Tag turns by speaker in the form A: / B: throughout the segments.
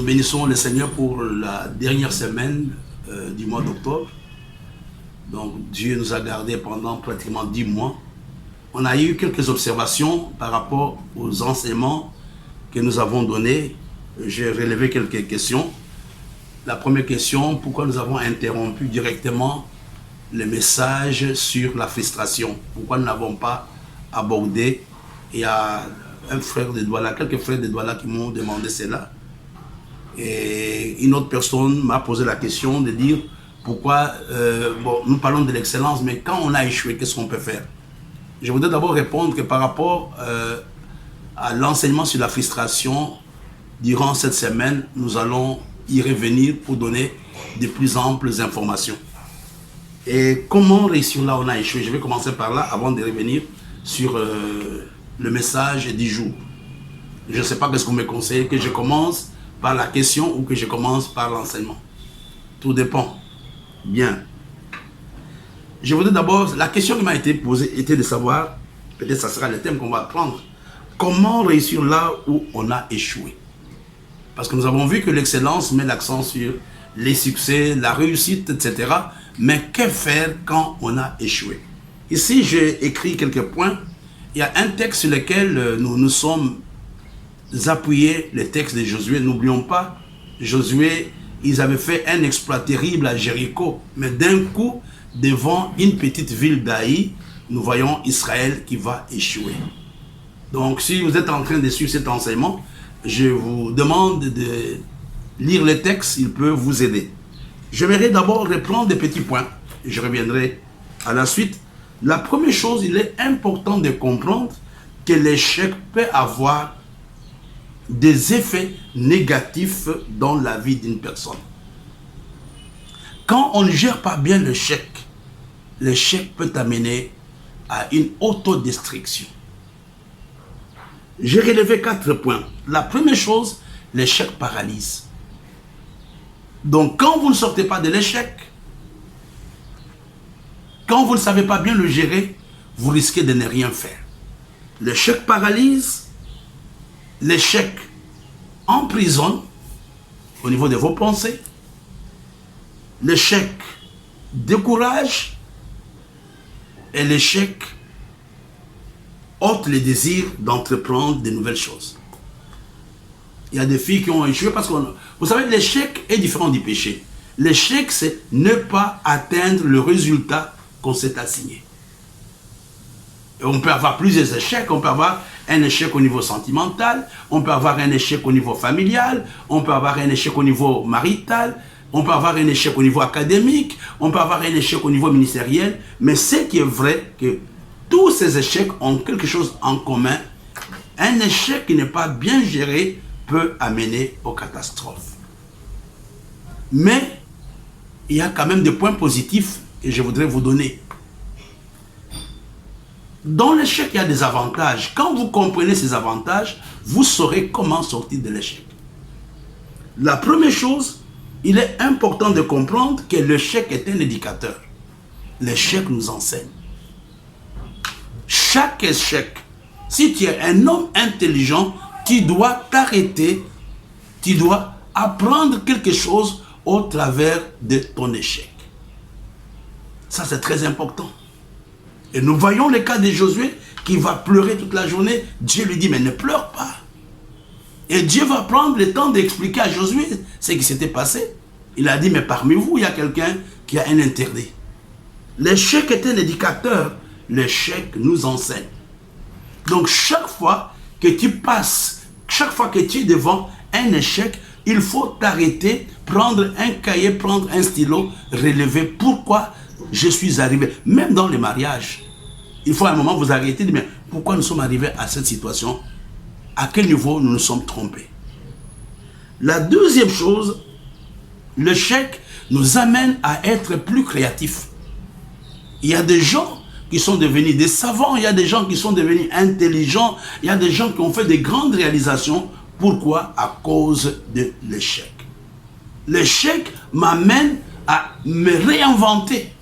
A: bénissons le Seigneur pour la dernière semaine du mois d'octobre. Donc Dieu nous a gardés pendant pratiquement 10 mois. On a eu quelques observations par rapport aux enseignements que nous avons donnés. J'ai relevé quelques questions. La première question, pourquoi nous avons interrompu directement le message sur la frustration? Pourquoi nous n'avons pas abordé? Il y a un frère de Douala, quelques frères de Douala qui m'ont demandé cela. Et une autre personne m'a posé la question de dire pourquoi, bon, nous parlons de l'excellence, mais quand on a échoué, qu'est-ce qu'on peut faire? Je voudrais d'abord répondre que par rapport à l'enseignement sur la frustration, durant cette semaine, nous allons y revenir pour donner de plus amples informations. Et comment réussir là où on a échoué? Je vais commencer par là avant de revenir sur le message 10 jours. Je ne sais pas ce que vous me conseillez, que je commence par la question ou que je commence par l'enseignement. Tout dépend. Bien. Je voudrais d'abord, la question qui m'a été posée était de savoir, peut-être ça sera le thème qu'on va prendre, comment réussir là où on a échoué. Parce que nous avons vu que l'excellence met l'accent sur les succès, la réussite, etc. Mais que faire quand on a échoué? Ici, j'ai écrit quelques points. Il y a un texte sur lequel nous nous sommes appuyés, le texte de Josué. N'oublions pas, Josué, ils avaient fait un exploit terrible à Jéricho. Mais d'un coup, devant une petite ville d'Aï, nous voyons Israël qui va échouer. Donc, si vous êtes en train de suivre cet enseignement, je vous demande de lire le texte, il peut vous aider. J'aimerais d'abord reprendre des petits points. Je reviendrai à la suite. La première chose, il est important de comprendre que l'échec peut avoir des effets négatifs dans la vie d'une personne. Quand on ne gère pas bien l'échec peut amener à une autodestruction. J'ai relevé 4 points. La première chose, l'échec paralyse. Donc quand vous ne sortez pas de l'échec, quand vous ne savez pas bien le gérer, vous risquez de ne rien faire. L'échec paralyse, l'échec emprisonne au niveau de vos pensées, l'échec décourage et l'échec ôte le désir d'entreprendre de nouvelles choses. Il y a des filles qui ont échoué parce que, vous savez, l'échec est différent du péché. L'échec, c'est ne pas atteindre le résultat qu'on s'est assigné. Et on peut avoir plusieurs échecs. On peut avoir un échec au niveau sentimental, on peut avoir un échec au niveau familial, on peut avoir un échec au niveau marital, on peut avoir un échec au niveau académique, on peut avoir un échec au niveau ministériel. Mais ce qui est vrai, que tous ces échecs ont quelque chose en commun. Un échec qui n'est pas bien géré peut amener aux catastrophes. Mais il y a quand même des points positifs que je voudrais vous donner. Dans l'échec, il y a des avantages. Quand vous comprenez ces avantages, vous saurez comment sortir de l'échec. La première chose, il est important de comprendre que l'échec est un éducateur. L'échec nous enseigne. Chaque échec, si tu es un homme intelligent, tu dois t'arrêter, tu dois apprendre quelque chose au travers de ton échec. Ça, c'est très important. Et nous voyons le cas de Josué qui va pleurer toute la journée. Dieu lui dit, mais ne pleure pas. Et Dieu va prendre le temps d'expliquer à Josué ce qui s'était passé. Il a dit, mais parmi vous, il y a quelqu'un qui a un interdit. L'échec est un éducateur. L'échec nous enseigne. Donc, chaque fois que tu passes, chaque fois que tu es devant un échec, il faut t'arrêter, prendre un cahier, prendre un stylo, relever pourquoi je suis arrivé. Même dans les mariages, il faut à un moment vous arrêter de dire, mais pourquoi nous sommes arrivés à cette situation? À quel niveau nous nous sommes trompés? La deuxième chose, l'échec nous amène à être plus créatifs. Il y a des gens qui sont devenus des savants, il y a des gens qui sont devenus intelligents, il y a des gens qui ont fait de grandes réalisations. Pourquoi? À cause de l'échec. L'échec m'amène à me réinventer.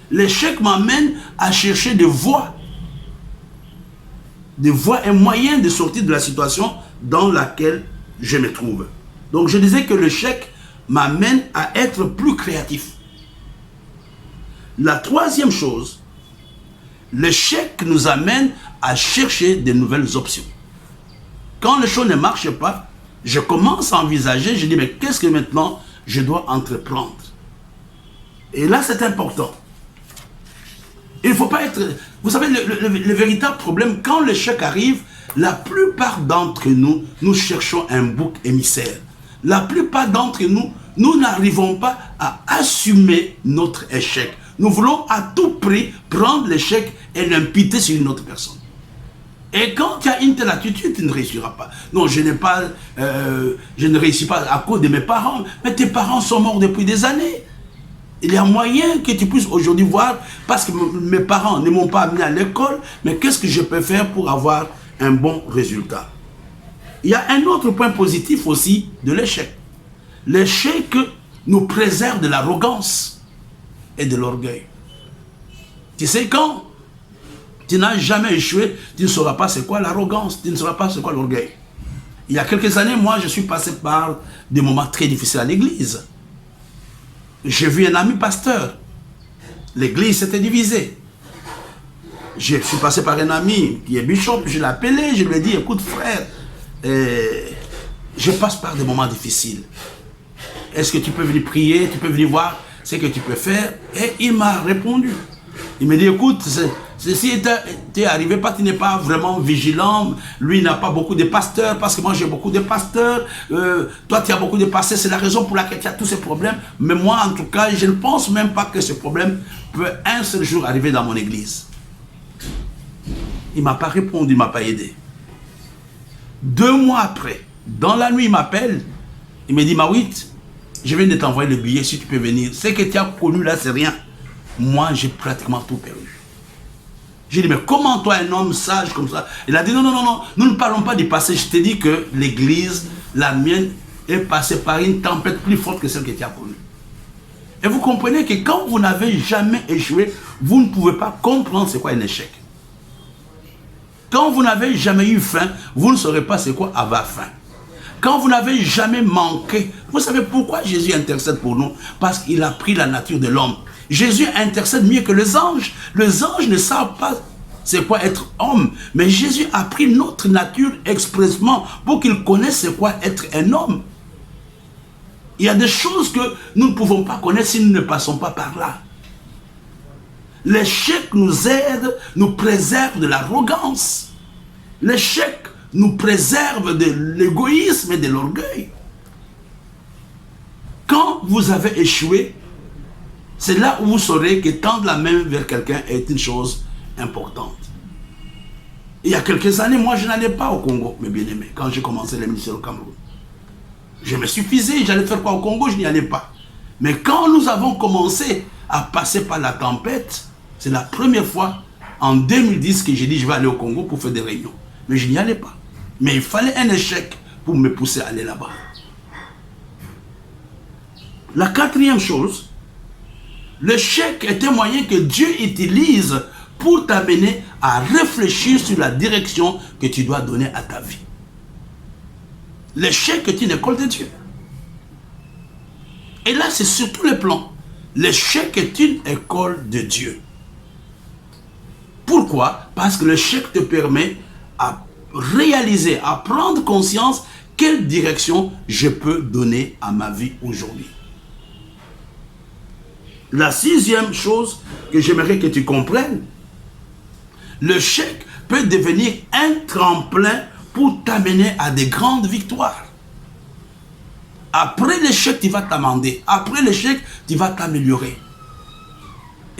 A: L'échec m'amène à chercher des voies et moyens de sortir de la situation dans laquelle je me trouve. Donc je disais que l'échec m'amène à être plus créatif. La troisième chose, l'échec nous amène à chercher de nouvelles options. Quand les choses ne marchent pas, je commence à envisager, je dis, mais qu'est-ce que maintenant je dois entreprendre? Et là, c'est important. Il ne faut pas être... Vous savez, le véritable problème, quand l'échec arrive, la plupart d'entre nous, nous cherchons un bouc émissaire. La plupart d'entre nous, nous n'arrivons pas à assumer notre échec. Nous voulons à tout prix prendre l'échec et l'imputer sur une autre personne. Et quand tu as une telle attitude, tu ne réussiras pas. Non, je ne réussis pas à cause de mes parents. Mais tes parents sont morts depuis des années. Il y a moyen que tu puisses aujourd'hui voir, parce que mes parents ne m'ont pas amené à l'école, mais qu'est-ce que je peux faire pour avoir un bon résultat? Il y a un autre point positif aussi de l'échec. L'échec nous préserve de l'arrogance et de l'orgueil. Tu sais, quand tu n'as jamais échoué, tu ne sauras pas c'est quoi l'arrogance, tu ne sauras pas c'est quoi l'orgueil. Il y a quelques années, moi, je suis passé par des moments très difficiles à l'église. J'ai vu un ami pasteur. L'église s'était divisée. Je suis passé par un ami qui est bishop, je l'ai appelé, je lui ai dit, écoute frère, je passe par des moments difficiles. Est-ce que tu peux venir prier, tu peux venir voir ce que tu peux faire? Et il m'a répondu. Il me dit, écoute, ceci est arrivé parce qu'il n'est pas vraiment vigilant. Lui n'a pas beaucoup de pasteurs, parce que moi j'ai beaucoup de pasteurs. Toi tu as beaucoup de pasteurs, c'est la raison pour laquelle tu as tous ces problèmes. Mais moi en tout cas, je ne pense même pas que ce problème peut un seul jour arriver dans mon église. Il ne m'a pas répondu, il ne m'a pas aidé. 2 mois après, dans la nuit, il m'appelle. Il me dit, Mawit, je viens de t'envoyer le billet, si tu peux venir. Ce que tu as connu là, c'est rien. Moi, j'ai pratiquement tout perdu. J'ai dit, mais comment toi, un homme sage comme ça? Il a dit, non, non, non, non, nous ne parlons pas du passé. Je t'ai dit que l'église, la mienne, est passée par une tempête plus forte que celle que tu as connue. Et vous comprenez que quand vous n'avez jamais échoué, vous ne pouvez pas comprendre c'est quoi un échec. Quand vous n'avez jamais eu faim, vous ne saurez pas c'est quoi avoir faim. Quand vous n'avez jamais manqué, vous savez pourquoi Jésus intercède pour nous? Parce qu'il a pris la nature de l'homme. Jésus intercède mieux que les anges. Les anges ne savent pas c'est quoi être homme. Mais Jésus a pris notre nature expressément pour qu'il connaisse c'est quoi être un homme. Il y a des choses que nous ne pouvons pas connaître si nous ne passons pas par là. L'échec nous aide, nous préserve de l'arrogance. L'échec nous préserve de l'égoïsme et de l'orgueil. Quand vous avez échoué, c'est là où vous saurez que tendre la main vers quelqu'un est une chose importante. Il y a quelques années, moi je n'allais pas au Congo, mes bien-aimés, quand j'ai commencé le ministère au Cameroun. Je me suffisais, j'allais faire quoi au Congo, je n'y allais pas. Mais quand nous avons commencé à passer par la tempête, c'est la première fois en 2010 que j'ai dit je vais aller au Congo pour faire des réunions. Mais je n'y allais pas. Mais il fallait un échec pour me pousser à aller là-bas. La quatrième chose, l'échec est un moyen que Dieu utilise pour t'amener à réfléchir sur la direction que tu dois donner à ta vie. L'échec est une école de Dieu. Et là, c'est sur tous les plans. L'échec est une école de Dieu. Pourquoi? Parce que l'échec te permet à réaliser, à prendre conscience quelle direction je peux donner à ma vie aujourd'hui. La sixième chose que j'aimerais que tu comprennes, l'échec peut devenir un tremplin pour t'amener à des grandes victoires. Après l'échec, tu vas t'amender. Après l'échec, tu vas t'améliorer.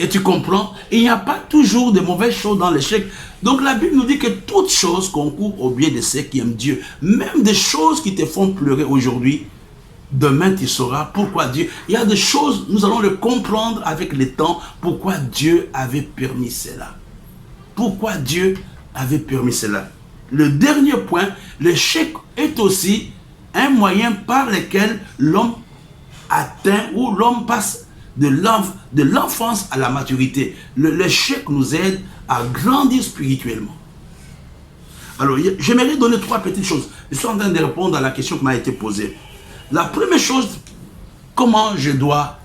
A: Et tu comprends, il n'y a pas toujours de mauvaises choses dans l'échec. Donc la Bible nous dit que toutes choses concourent au bien de ceux qui aiment Dieu. Même des choses qui te font pleurer aujourd'hui, demain tu sauras pourquoi Dieu... Il y a des choses, nous allons le comprendre avec le temps, pourquoi Dieu avait permis cela. Pourquoi Dieu avait permis cela. Le dernier point, l'échec est aussi un moyen par lequel l'homme atteint ou l'homme passe de l'enfance à la maturité. L'échec nous aide à grandir spirituellement. Alors, j'aimerais donner 3 petites choses. Je suis en train de répondre à la question qui m'a été posée. La première chose, comment je dois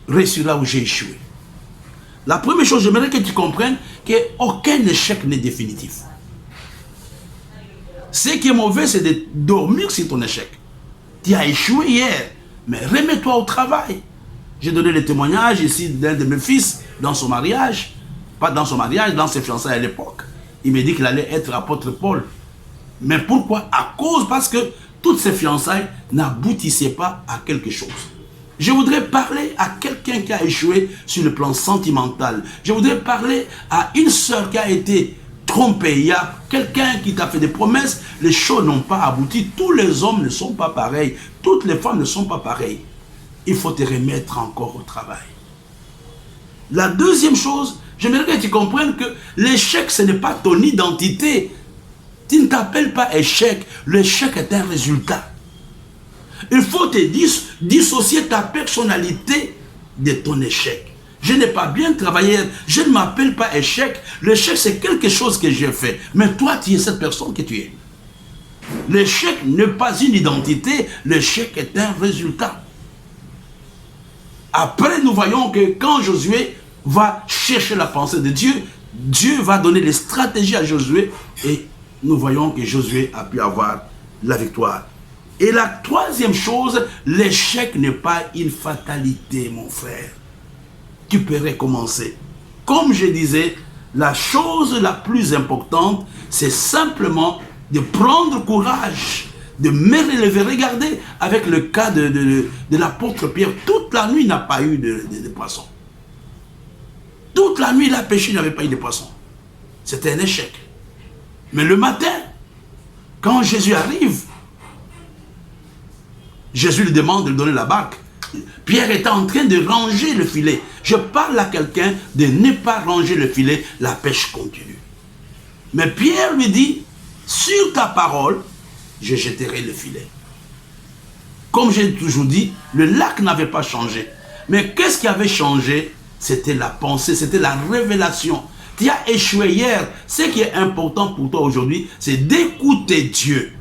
A: réussir là où j'ai échoué? La première chose, j'aimerais que tu comprennes qu'aucun échec n'est définitif. Ce qui est mauvais, c'est de dormir sur ton échec. Tu as échoué hier, mais remets-toi au travail. J'ai donné le témoignage ici d'un de mes fils dans son mariage. Pas dans son mariage, dans ses fiançailles à l'époque. Il m'a dit qu'il allait être apôtre Paul. Mais pourquoi? Parce que toutes ces fiançailles n'aboutissaient pas à quelque chose. Je voudrais parler à quelqu'un qui a échoué sur le plan sentimental. Je voudrais parler à une sœur qui a été trompée. Il y a quelqu'un qui t'a fait des promesses, les choses n'ont pas abouti. Tous les hommes ne sont pas pareils. Toutes les femmes ne sont pas pareilles. Il faut te remettre encore au travail. La deuxième chose, j'aimerais que tu comprennes que l'échec, ce n'est pas ton identité. Tu ne t'appelles pas échec. L'échec est un résultat. Il faut te dissocier ta personnalité de ton échec. Je n'ai pas bien travaillé, je ne m'appelle pas échec. L'échec, c'est quelque chose que j'ai fait. Mais toi, tu es cette personne que tu es. L'échec n'est pas une identité, l'échec est un résultat. Après, nous voyons que quand Josué va chercher la pensée de Dieu, Dieu va donner les stratégies à Josué et nous voyons que Josué a pu avoir la victoire. Et la troisième chose, l'échec n'est pas une fatalité, mon frère. Tu peux recommencer. Comme je disais, la chose la plus importante, c'est simplement de prendre courage, de me relever. Regardez, avec le cas de l'apôtre Pierre, toute la nuit, il n'a pas eu de poisson. Toute la nuit, il a pêché, il n'avait pas eu de poisson. C'était un échec. Mais le matin, quand Jésus arrive, Jésus lui demande de lui donner la barque. Pierre était en train de ranger le filet. Je parle à quelqu'un de ne pas ranger le filet, la pêche continue. Mais Pierre lui dit, sur ta parole, je jetterai le filet. Comme j'ai toujours dit, le lac n'avait pas changé. Mais qu'est-ce qui avait changé? C'était la pensée, c'était la révélation. Tu as échoué hier. Ce qui est important pour toi aujourd'hui, c'est d'écouter Dieu.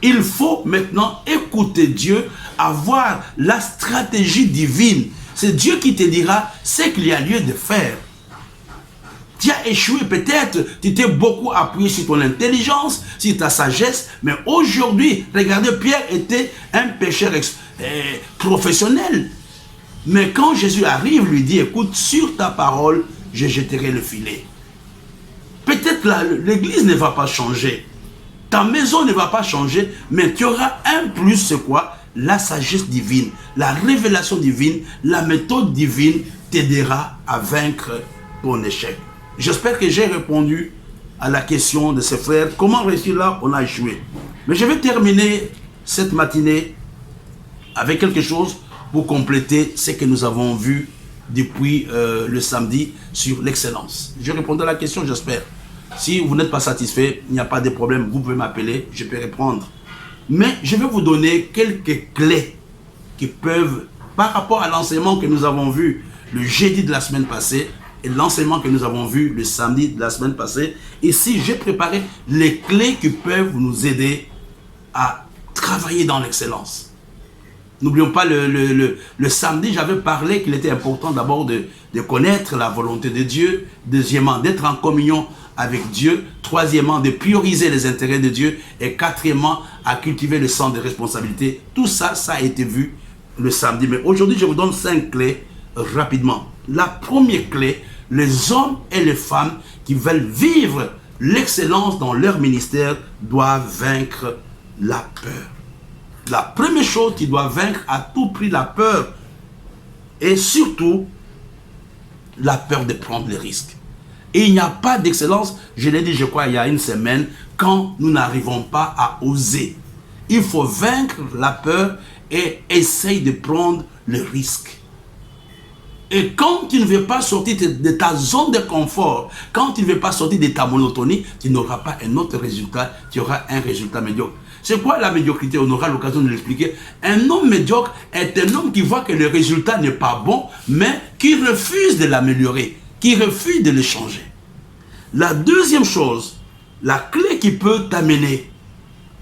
A: Il faut maintenant écouter Dieu, avoir la stratégie divine. C'est Dieu qui te dira ce qu'il y a lieu de faire. Tu as échoué peut-être, tu t'es beaucoup appuyé sur ton intelligence, sur ta sagesse, mais aujourd'hui, regardez, Pierre était un pêcheur professionnel. Mais quand Jésus arrive, lui dit, écoute, sur ta parole, je jetterai le filet. Peut-être l'église ne va pas changer. Ta maison ne va pas changer, mais tu auras un plus, c'est quoi? La sagesse divine, la révélation divine, la méthode divine t'aidera à vaincre ton échec. J'espère que j'ai répondu à la question de ces frères. Comment réussir là? On a échoué. Mais je vais terminer cette matinée avec quelque chose pour compléter ce que nous avons vu depuis le samedi sur l'excellence. Je répondrai à la question, j'espère. Si vous n'êtes pas satisfait, il n'y a pas de problème, vous pouvez m'appeler, je peux répondre. Mais je vais vous donner quelques clés qui peuvent, par rapport à l'enseignement que nous avons vu le jeudi de la semaine passée et l'enseignement que nous avons vu le samedi de la semaine passée. Ici, j'ai préparé les clés qui peuvent nous aider à travailler dans l'excellence. N'oublions pas, le samedi, j'avais parlé qu'il était important d'abord de connaître la volonté de Dieu. Deuxièmement, d'être en communion avec Dieu. Troisièmement, de prioriser les intérêts de Dieu. Et quatrièmement, à cultiver le sens de responsabilité. Tout ça, ça a été vu le samedi. Mais aujourd'hui, je vous donne 5 clés rapidement. La première clé, les hommes et les femmes qui veulent vivre l'excellence dans leur ministère doivent vaincre la peur. La première chose qui doit vaincre à tout prix la peur, et surtout la peur de prendre les risques. Et il n'y a pas d'excellence, je l'ai dit je crois il y a une semaine, quand nous n'arrivons pas à oser. Il faut vaincre la peur et essayer de prendre le risque. Et quand tu ne veux pas sortir de ta zone de confort, quand tu ne veux pas sortir de ta monotonie, tu n'auras pas un autre résultat, tu auras un résultat médiocre. C'est quoi la médiocrité? On aura l'occasion de l'expliquer. Un homme médiocre est un homme qui voit que le résultat n'est pas bon, mais qui refuse de l'améliorer, qui refuse de le changer. La deuxième chose, la clé qui peut t'amener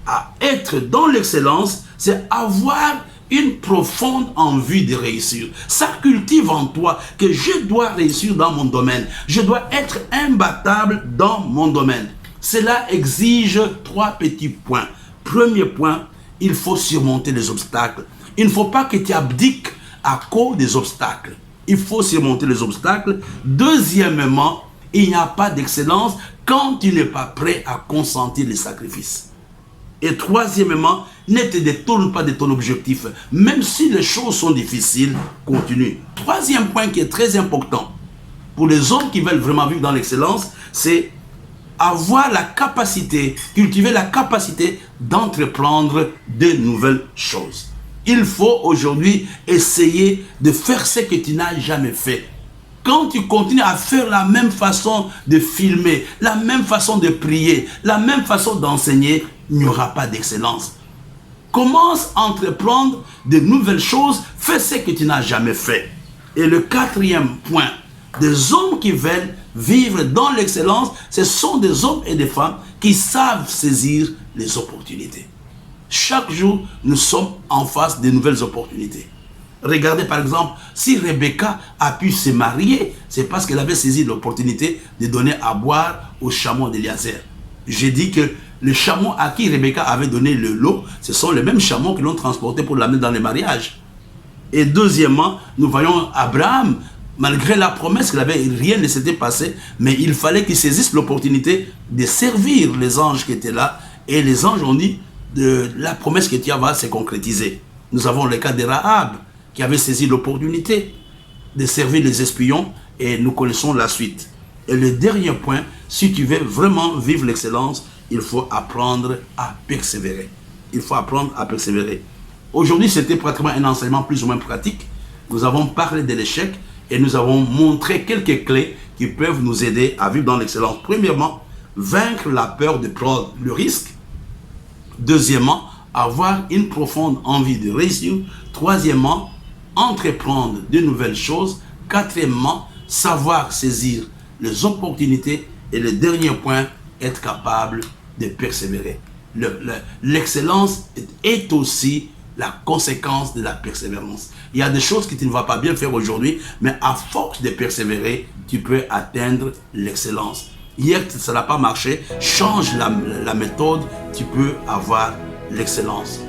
A: à être dans l'excellence, c'est avoir une profonde envie de réussir. Ça cultive en toi que je dois réussir dans mon domaine. Je dois être imbattable dans mon domaine. Cela exige 3 petits points. Premier point, il faut surmonter les obstacles. Il ne faut pas que tu abdiques à cause des obstacles. Il faut surmonter les obstacles. Deuxièmement, il n'y a pas d'excellence quand tu n'es pas prêt à consentir les sacrifices. Et troisièmement, ne te détourne pas de ton objectif. Même si les choses sont difficiles, continue. Troisième point qui est très important pour les hommes qui veulent vraiment vivre dans l'excellence, c'est avoir la capacité, cultiver la capacité d'entreprendre de nouvelles choses. Il faut aujourd'hui essayer de faire ce que tu n'as jamais fait. Quand tu continues à faire la même façon de filmer, la même façon de prier, la même façon d'enseigner, il n'y aura pas d'excellence. Commence à entreprendre de nouvelles choses, fais ce que tu n'as jamais fait. Et le quatrième point, des hommes qui veulent vivre dans l'excellence, ce sont des hommes et des femmes qui savent saisir les opportunités. Chaque jour, nous sommes en face de nouvelles opportunités. Regardez par exemple, si Rebecca a pu se marier, c'est parce qu'elle avait saisi l'opportunité de donner à boire au chameau d'Éliazer. J'ai dit que les chameaux à qui Rebecca avait donné le lot, ce sont les mêmes chameaux qui l'ont transporté pour l'amener dans le mariage. Et deuxièmement, nous voyons Abraham, malgré la promesse qu'il avait, rien ne s'était passé, mais il fallait qu'il saisisse l'opportunité de servir les anges qui étaient là. Et les anges ont dit, la promesse que tu as va se concrétiser. Nous avons le cas de Rahab, qui avait saisi l'opportunité de servir les espions, et nous connaissons la suite. Et le dernier point, si tu veux vraiment vivre l'excellence, il faut apprendre à persévérer. Il faut apprendre à persévérer. Aujourd'hui, c'était pratiquement un enseignement plus ou moins pratique. Nous avons parlé de l'échec et nous avons montré quelques clés qui peuvent nous aider à vivre dans l'excellence. Premièrement, vaincre la peur de prendre le risque. Deuxièmement, avoir une profonde envie de réussir. Troisièmement, entreprendre de nouvelles choses. Quatrièmement, savoir saisir les opportunités. Et le dernier point, être capable de persévérer. L'excellence est aussi la conséquence de la persévérance. Il y a des choses que tu ne vas pas bien faire aujourd'hui, mais à force de persévérer, tu peux atteindre l'excellence. Hier, ça n'a pas marché, change la méthode, tu peux avoir l'excellence.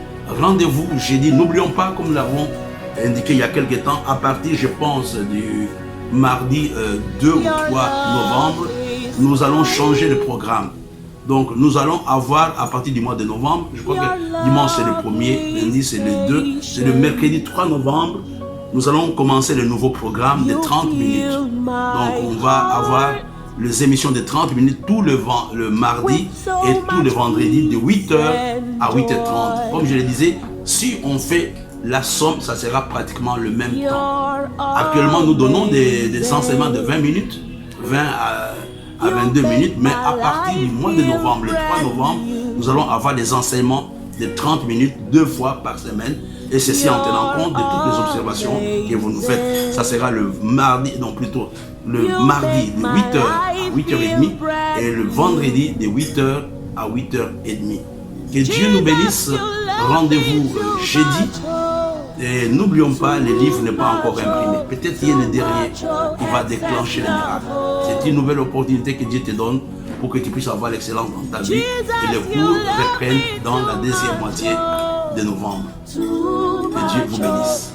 A: Rendez-vous jeudi, n'oublions pas, comme nous l'avons indiqué il y a quelques temps, à partir, je pense, du mardi 2 ou 3 novembre, nous allons changer le programme. Donc, nous allons avoir, à partir du mois de novembre, je crois que dimanche c'est le 1er, lundi c'est le 2, c'est le mercredi 3 novembre, nous allons commencer le nouveau programme de 30 minutes. Donc, on va avoir les émissions de 30 minutes tout le mardi et tout le vendredi de 8h à 8h30. Comme je le disais, si on fait la somme, ça sera pratiquement le même temps. Actuellement, nous donnons des enseignements de 20 minutes, 20 à 22 minutes, mais à partir du mois de novembre, le 3 novembre, nous allons avoir des enseignements de 30 minutes, 2 fois par semaine, et ceci en tenant compte de toutes les observations que vous nous faites. Ça sera le mardi, non plutôt le mardi de 8h à 8h30 et le vendredi de 8h à 8h30. Que Dieu nous bénisse. Rendez-vous jeudi. Et n'oublions pas, le livre n'est pas encore imprimé. Peut-être qu'il y a le dernier qui va déclencher le miracle. C'est une nouvelle opportunité que Dieu te donne pour que tu puisses avoir l'excellence dans ta vie. Et les cours reprennent dans la deuxième moitié de novembre. Que Dieu vous bénisse.